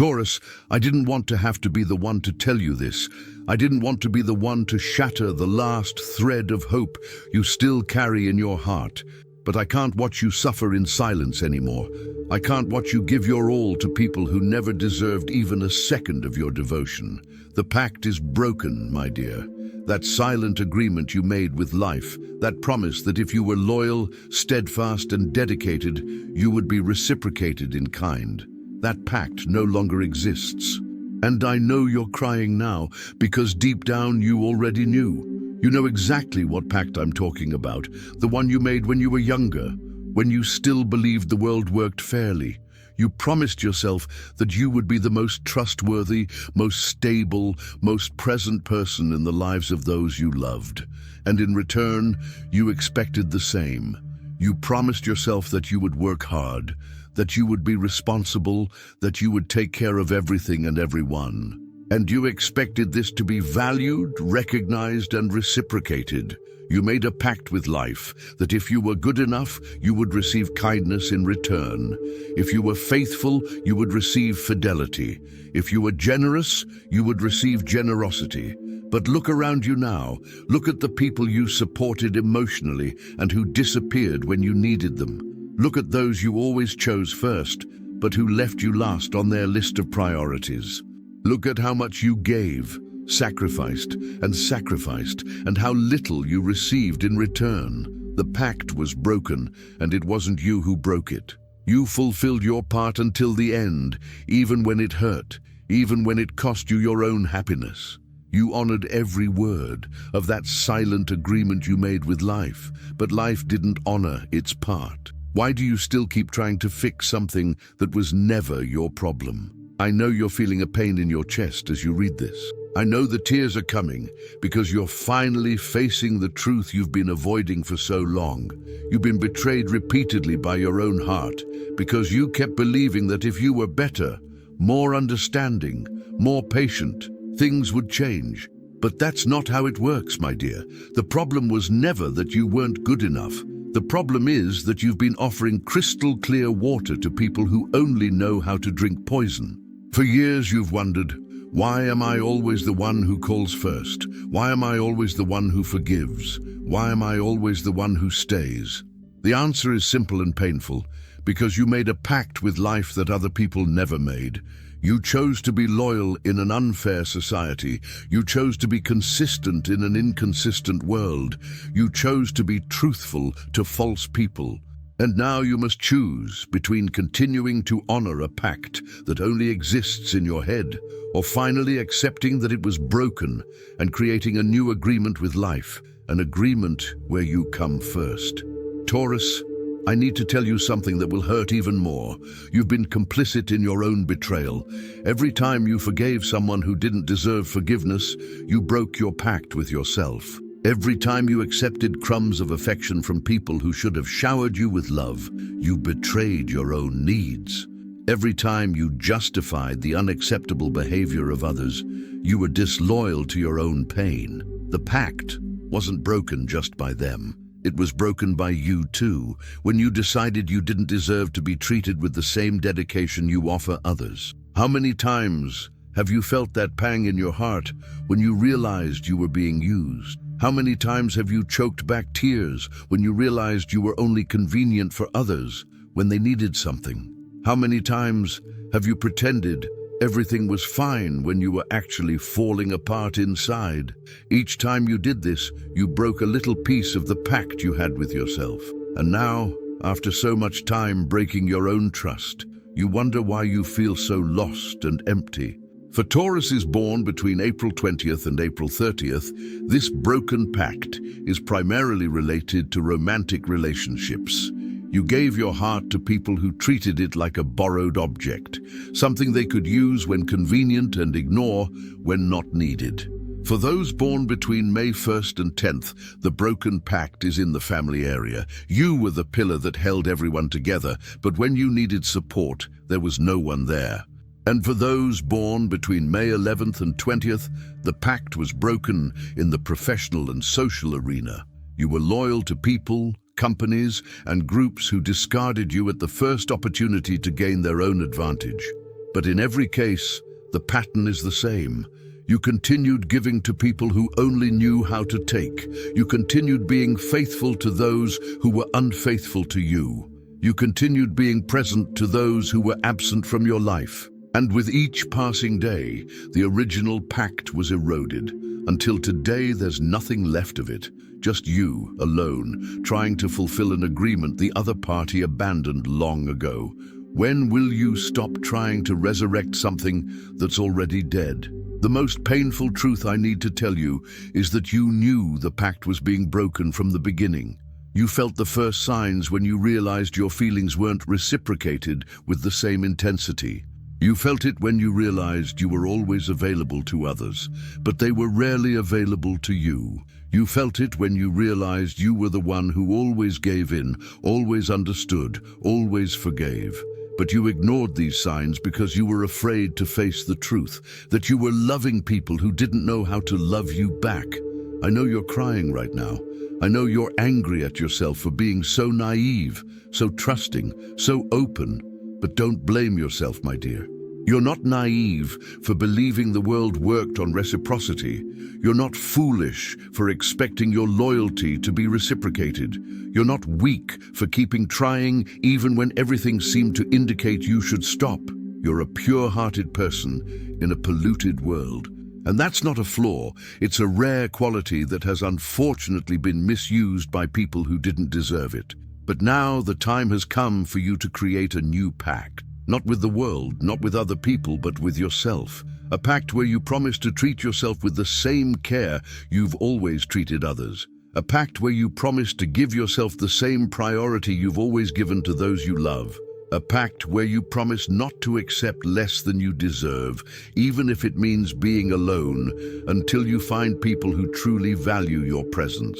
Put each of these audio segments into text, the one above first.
Taurus, I didn't want to have to be the one to tell you this. I didn't want to be the one to shatter the last thread of hope you still carry in your heart. But I can't watch you suffer in silence anymore. I can't watch you give your all to people who never deserved even a second of your devotion. The pact is broken, my dear. That silent agreement you made with life, that promise that if you were loyal, steadfast, and dedicated, you would be reciprocated in kind. That pact no longer exists. And I know you're crying now, because deep down you already knew. You know exactly what pact I'm talking about, the one you made when you were younger, when you still believed the world worked fairly. You promised yourself that you would be the most trustworthy, most stable, most present person in the lives of those you loved. And in return, you expected the same. You promised yourself that you would work hard, that you would be responsible, that you would take care of everything and everyone. And you expected this to be valued, recognized, and reciprocated. You made a pact with life that if you were good enough, you would receive kindness in return. If you were faithful, you would receive fidelity. If you were generous, you would receive generosity. But look around you now. Look at the people you supported emotionally and who disappeared when you needed them. Look at those you always chose first, but who left you last on their list of priorities. Look at how much you gave, sacrificed, and how little you received in return. The pact was broken, and it wasn't you who broke it. You fulfilled your part until the end, even when it hurt, even when it cost you your own happiness. You honored every word of that silent agreement you made with life, but life didn't honor its part. Why do you still keep trying to fix something that was never your problem? I know you're feeling a pain in your chest as you read this. I know the tears are coming because you're finally facing the truth you've been avoiding for so long. You've been betrayed repeatedly by your own heart because you kept believing that if you were better, more understanding, more patient, things would change. But that's not how it works, my dear. The problem was never that you weren't good enough. The problem is that you've been offering crystal clear water to people who only know how to drink poison. For years you've wondered, why am I always the one who calls first? Why am I always the one who forgives? Why am I always the one who stays? The answer is simple and painful, because you made a pact with life that other people never made. You chose to be loyal in an unfair society. You chose to be consistent in an inconsistent world. You chose to be truthful to false people. And now you must choose between continuing to honor a pact that only exists in your head, or finally accepting that it was broken and creating a new agreement with life, an agreement where you come first. Taurus, I need to tell you something that will hurt even more. You've been complicit in your own betrayal. Every time you forgave someone who didn't deserve forgiveness, you broke your pact with yourself. Every time you accepted crumbs of affection from people who should have showered you with love, you betrayed your own needs. Every time you justified the unacceptable behavior of others, you were disloyal to your own pain. The pact wasn't broken just by them. It was broken by you too, when you decided you didn't deserve to be treated with the same dedication you offer others. How many times have you felt that pang in your heart when you realized you were being used? How many times have you choked back tears when you realized you were only convenient for others when they needed something? How many times have you pretended everything was fine when you were actually falling apart inside? Each time you did this, you broke a little piece of the pact you had with yourself. And now, after so much time breaking your own trust, you wonder why you feel so lost and empty. For Taurus is born between April 20th and April 30th, this broken pact is primarily related to romantic relationships. You gave your heart to people who treated it like a borrowed object, something they could use when convenient and ignore when not needed. For those born between May 1st and 10th, the broken pact is in the family area. You were the pillar that held everyone together, but when you needed support, there was no one there. And for those born between May 11th and 20th, the pact was broken in the professional and social arena. You were loyal to people, companies, and groups who discarded you at the first opportunity to gain their own advantage. But in every case, the pattern is the same. You continued giving to people who only knew how to take. You continued being faithful to those who were unfaithful to you. You continued being present to those who were absent from your life. And with each passing day, the original pact was eroded. Until today, there's nothing left of it. Just you, alone, trying to fulfill an agreement the other party abandoned long ago. When will you stop trying to resurrect something that's already dead? The most painful truth I need to tell you is that you knew the pact was being broken from the beginning. You felt the first signs when you realized your feelings weren't reciprocated with the same intensity. You felt it when you realized you were always available to others, but they were rarely available to you. You felt it when you realized you were the one who always gave in, always understood, always forgave. But you ignored these signs because you were afraid to face the truth, that you were loving people who didn't know how to love you back. I know you're crying right now. I know you're angry at yourself for being so naive, so trusting, so open. But don't blame yourself, my dear. You're not naive for believing the world worked on reciprocity. You're not foolish for expecting your loyalty to be reciprocated. You're not weak for keeping trying even when everything seemed to indicate you should stop. You're a pure-hearted person in a polluted world. And that's not a flaw. It's a rare quality that has unfortunately been misused by people who didn't deserve it. But now the time has come for you to create a new pact. Not with the world, not with other people, but with yourself. A pact where you promise to treat yourself with the same care you've always treated others. A pact where you promise to give yourself the same priority you've always given to those you love. A pact where you promise not to accept less than you deserve, even if it means being alone, until you find people who truly value your presence.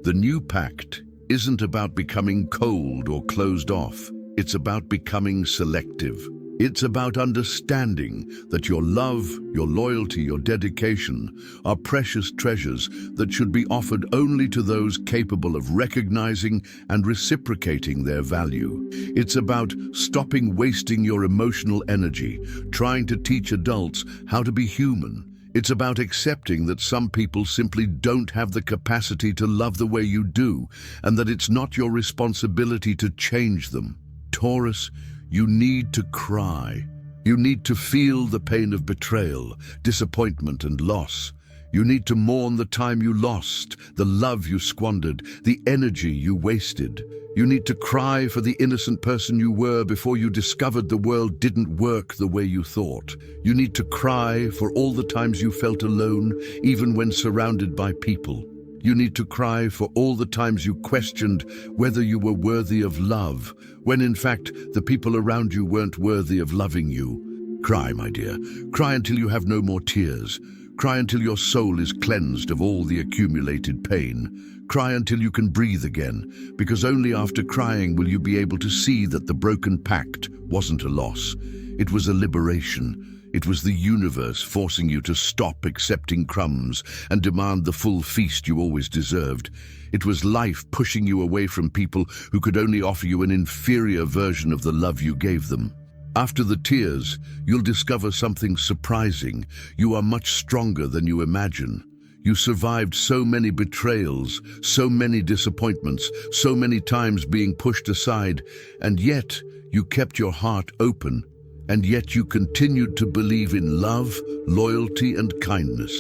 The new pact isn't about becoming cold or closed off. It's about becoming selective. It's about understanding that your love, your loyalty, your dedication are precious treasures that should be offered only to those capable of recognizing and reciprocating their value. It's about stopping wasting your emotional energy, trying to teach adults how to be human. It's about accepting that some people simply don't have the capacity to love the way you do, and that it's not your responsibility to change them. Taurus, you need to cry. You need to feel the pain of betrayal, disappointment, and loss. You need to mourn the time you lost, the love you squandered, the energy you wasted. You need to cry for the innocent person you were before you discovered the world didn't work the way you thought. You need to cry for all the times you felt alone, even when surrounded by people. You need to cry for all the times you questioned whether you were worthy of love, when in fact the people around you weren't worthy of loving you. Cry, my dear. Cry until you have no more tears. Cry until your soul is cleansed of all the accumulated pain. Cry until you can breathe again, because only after crying will you be able to see that the broken pact wasn't a loss. It was a liberation. It was the universe forcing you to stop accepting crumbs and demand the full feast you always deserved. It was life pushing you away from people who could only offer you an inferior version of the love you gave them. After the tears, you'll discover something surprising. You are much stronger than you imagine. You survived so many betrayals, so many disappointments, so many times being pushed aside, and yet you kept your heart open. And yet you continued to believe in love, loyalty, and kindness.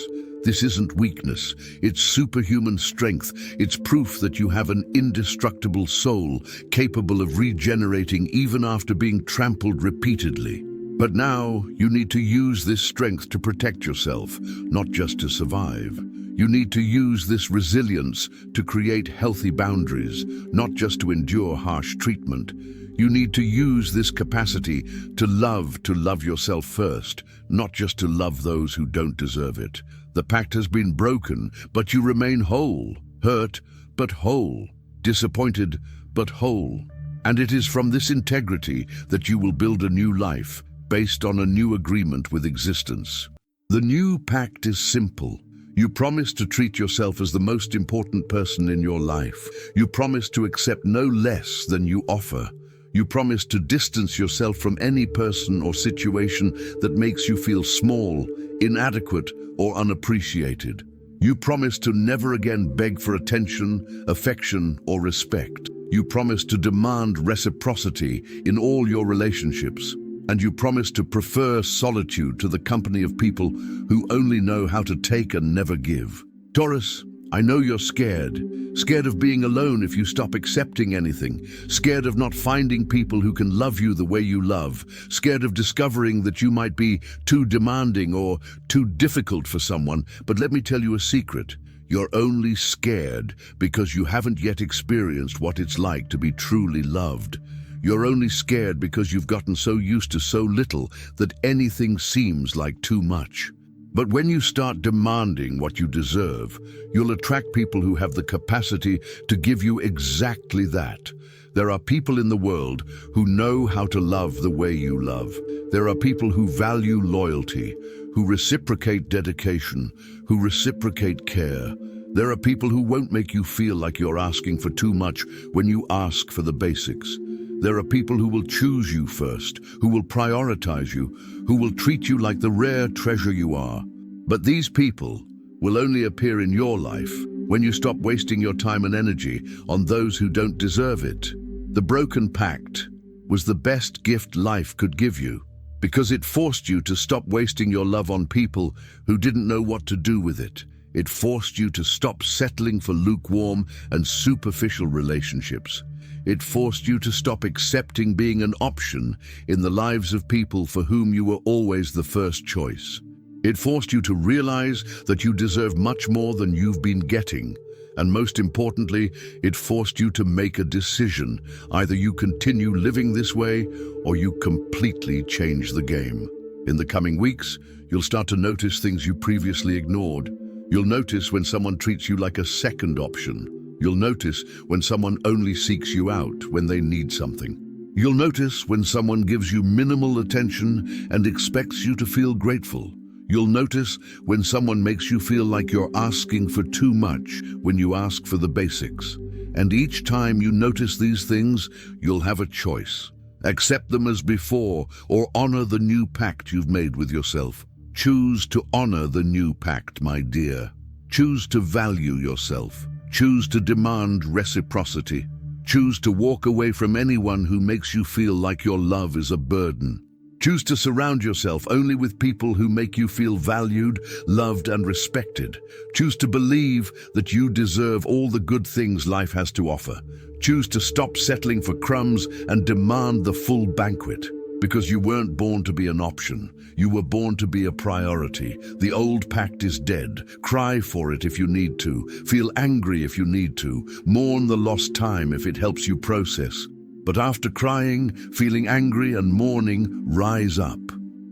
This isn't weakness, it's superhuman strength. It's proof that you have an indestructible soul, capable of regenerating even after being trampled repeatedly. But now you need to use this strength to protect yourself, not just to survive. You need to use this resilience to create healthy boundaries, not just to endure harsh treatment. You need to use this capacity to love yourself first, not just to love those who don't deserve it. The pact has been broken, but you remain whole, hurt, but whole, disappointed, but whole. And it is from this integrity that you will build a new life, based on a new agreement with existence. The new pact is simple. You promise to treat yourself as the most important person in your life. You promise to accept no less than you offer. You promise to distance yourself from any person or situation that makes you feel small, inadequate, or unappreciated. You promise to never again beg for attention, affection, or respect. You promise to demand reciprocity in all your relationships. And you promise to prefer solitude to the company of people who only know how to take and never give. Taurus, I know you're scared. Scared of being alone if you stop accepting anything. Scared of not finding people who can love you the way you love. Scared of discovering that you might be too demanding or too difficult for someone. But let me tell you a secret. You're only scared because you haven't yet experienced what it's like to be truly loved. You're only scared because you've gotten so used to so little that anything seems like too much. But when you start demanding what you deserve, you'll attract people who have the capacity to give you exactly that. There are people in the world who know how to love the way you love. There are people who value loyalty, who reciprocate dedication, who reciprocate care. There are people who won't make you feel like you're asking for too much when you ask for the basics. There are people who will choose you first, who will prioritize you, who will treat you like the rare treasure you are. But these people will only appear in your life when you stop wasting your time and energy on those who don't deserve it. The broken pact was the best gift life could give you because it forced you to stop wasting your love on people who didn't know what to do with it. It forced you to stop settling for lukewarm and superficial relationships. It forced you to stop accepting being an option in the lives of people for whom you were always the first choice. It forced you to realize that you deserve much more than you've been getting. And most importantly, it forced you to make a decision. Either you continue living this way or you completely change the game. In the coming weeks, you'll start to notice things you previously ignored. You'll notice when someone treats you like a second option. You'll notice when someone only seeks you out when they need something. You'll notice when someone gives you minimal attention and expects you to feel grateful. You'll notice when someone makes you feel like you're asking for too much when you ask for the basics. And each time you notice these things, you'll have a choice. Accept them as before or honor the new pact you've made with yourself. Choose to honor the new pact, my dear. Choose to value yourself. Choose to demand reciprocity. Choose to walk away from anyone who makes you feel like your love is a burden. Choose to surround yourself only with people who make you feel valued, loved, and respected. Choose to believe that you deserve all the good things life has to offer. Choose to stop settling for crumbs and demand the full banquet. Because you weren't born to be an option. You were born to be a priority. The old pact is dead. Cry for it if you need to. Feel angry if you need to. Mourn the lost time if it helps you process. But after crying, feeling angry and mourning, rise up.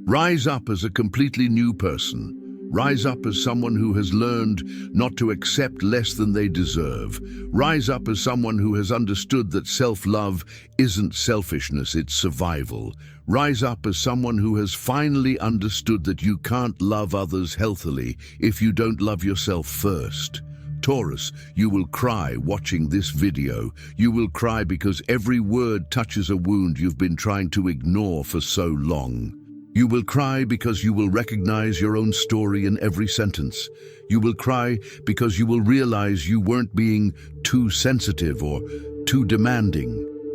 Rise up as a completely new person. Rise up as someone who has learned not to accept less than they deserve. Rise up as someone who has understood that self-love isn't selfishness, it's survival. Rise up as someone who has finally understood that you can't love others healthily if you don't love yourself first. Taurus, you will cry watching this video. You will cry because every word touches a wound you've been trying to ignore for so long. You will cry because you will recognize your own story in every sentence. You will cry because you will realize you weren't being too sensitive or too demanding.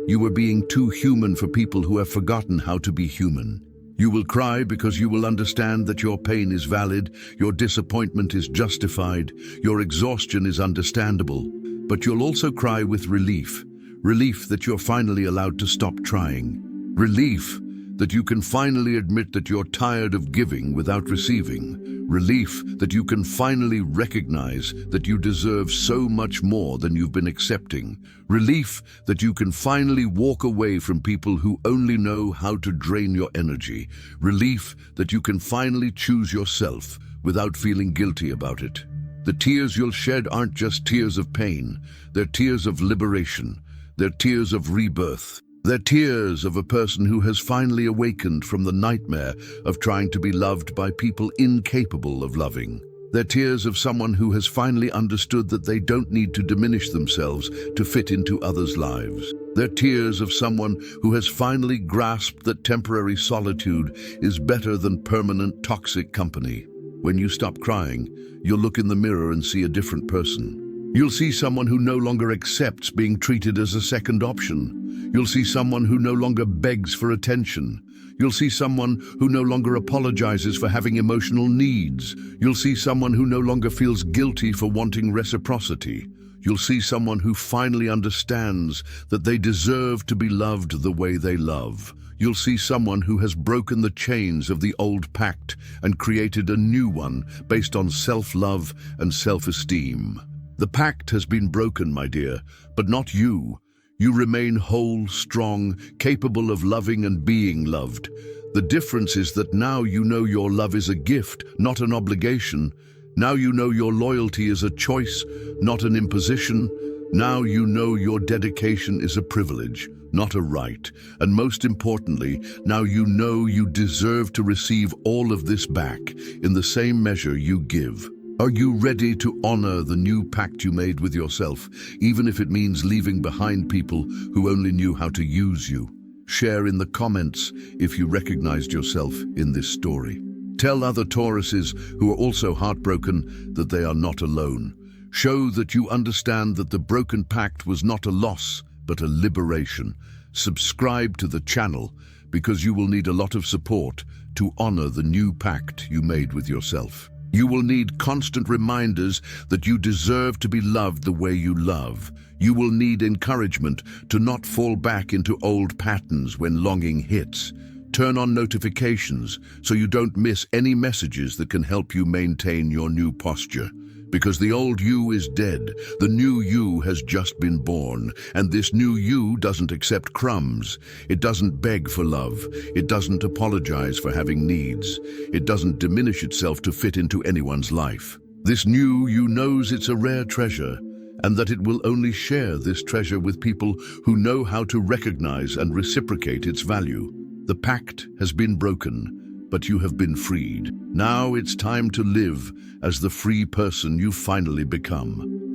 You were being too human for people who have forgotten how to be human. You will cry because you will understand that your pain is valid, your disappointment is justified, your exhaustion is understandable. But you'll also cry with relief. Relief that you're finally allowed to stop trying. Relief that you can finally admit that you're tired of giving without receiving. Relief that you can finally recognize that you deserve so much more than you've been accepting. Relief that you can finally walk away from people who only know how to drain your energy. Relief that you can finally choose yourself without feeling guilty about it. The tears you'll shed aren't just tears of pain. They're tears of liberation. They're tears of rebirth. They're tears of a person who has finally awakened from the nightmare of trying to be loved by people incapable of loving. They're tears of someone who has finally understood that they don't need to diminish themselves to fit into others' lives. They're tears of someone who has finally grasped that temporary solitude is better than permanent toxic company. When you stop crying, you'll look in the mirror and see a different person. You'll see someone who no longer accepts being treated as a second option. You'll see someone who no longer begs for attention. You'll see someone who no longer apologizes for having emotional needs. You'll see someone who no longer feels guilty for wanting reciprocity. You'll see someone who finally understands that they deserve to be loved the way they love. You'll see someone who has broken the chains of the old pact and created a new one based on self-love and self-esteem. The pact has been broken, my dear, but not you. You remain whole, strong, capable of loving and being loved. The difference is that now you know your love is a gift, not an obligation. Now you know your loyalty is a choice, not an imposition. Now you know your dedication is a privilege, not a right. And most importantly, now you know you deserve to receive all of this back in the same measure you give. Are you ready to honor the new pact you made with yourself, even if it means leaving behind people who only knew how to use you? Share in the comments if you recognized yourself in this story. Tell other Tauruses who are also heartbroken that they are not alone. Show that you understand that the broken pact was not a loss, but a liberation. Subscribe to the channel because you will need a lot of support to honor the new pact you made with yourself. You will need constant reminders that you deserve to be loved the way you love. You will need encouragement to not fall back into old patterns when longing hits. Turn on notifications so you don't miss any messages that can help you maintain your new posture. Because the old you is dead, the new you has just been born, and this new you doesn't accept crumbs. It doesn't beg for love. It doesn't apologize for having needs. It doesn't diminish itself to fit into anyone's life. This new you knows it's a rare treasure, and that it will only share this treasure with people who know how to recognize and reciprocate its value. The pact has been broken, but you have been freed. Now it's time to live as the free person you've finally become.